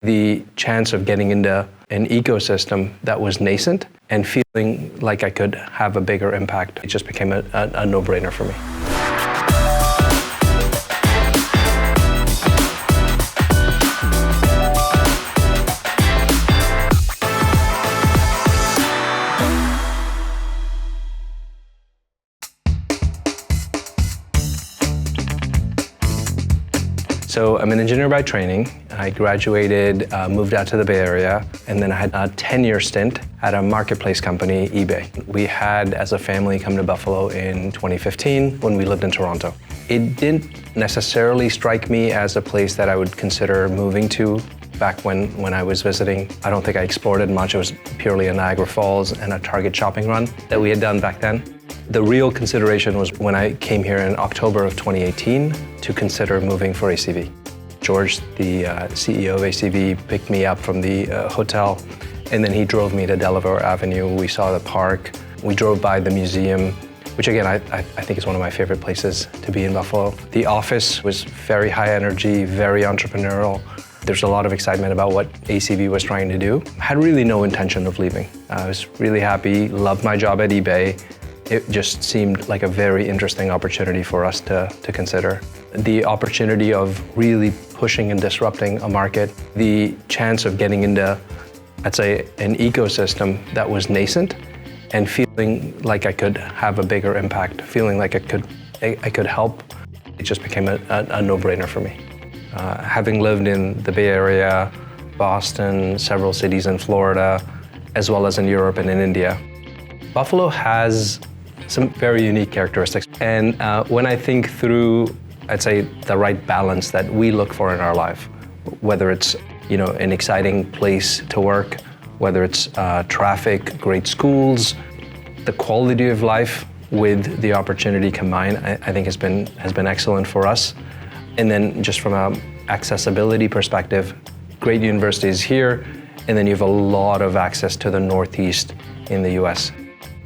The chance of getting into an ecosystem that was nascent and feeling like I could have a bigger impact, it just became a no-brainer for me. So I'm an engineer by training. I graduated, moved out to the Bay Area, and then I had a 10-year stint at a marketplace company, eBay. We had, as a family, come to Buffalo in 2015 when we lived in Toronto. It didn't necessarily strike me as a place that I would consider moving to back when I was visiting. I don't think I explored it much. It was purely a Niagara Falls and a Target shopping run that we had done back then. The real consideration was when I came here in October of 2018 to consider moving for ACV. George, the CEO of ACV, picked me up from the hotel, and then he drove me to Delaware Avenue. We saw the park. We drove by the museum, which again, I think is one of my favorite places to be in Buffalo. The office was very high energy, very entrepreneurial. There's a lot of excitement about what ACV was trying to do. I had really no intention of leaving. I was really happy, loved my job at eBay. It just seemed like a very interesting opportunity for us to consider. The opportunity of really pushing and disrupting a market, the chance of getting into, I'd say, an ecosystem that was nascent and feeling like I could have a bigger impact, feeling like I could help, it just became a no-brainer for me. Having lived in the Bay Area, Boston, several cities in Florida, as well as in Europe and in India, Buffalo has some very unique characteristics. And when I think through, I'd say, the right balance that we look for in our life, whether it's an exciting place to work, whether it's traffic, great schools, the quality of life with the opportunity combined, I think has been excellent for us. And then just from an accessibility perspective, great universities here, and then you have a lot of access to the Northeast in the US.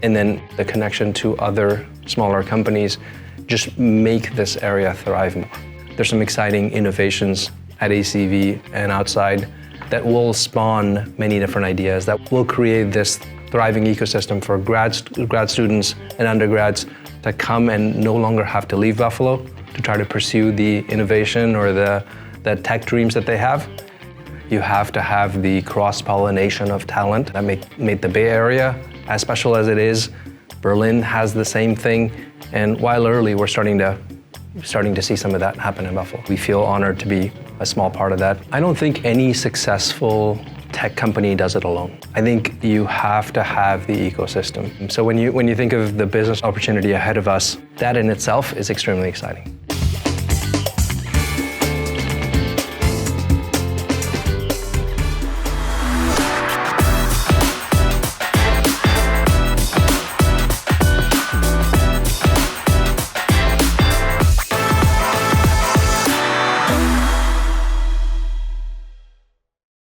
And then the connection to other smaller companies just make this area thrive more. There's some exciting innovations at ACV and outside that will spawn many different ideas that will create this thriving ecosystem for grad students and undergrads to come and no longer have to leave Buffalo to try to pursue the innovation or the tech dreams that they have. You have to have the cross-pollination of talent that made the Bay Area as special as it is. Berlin has the same thing, and while early, we're starting to see some of that happen in Buffalo. We feel honored to be a small part of that. I don't think any successful tech company does it alone. I think you have to have the ecosystem. So when you think of the business opportunity ahead of us, that in itself is extremely exciting.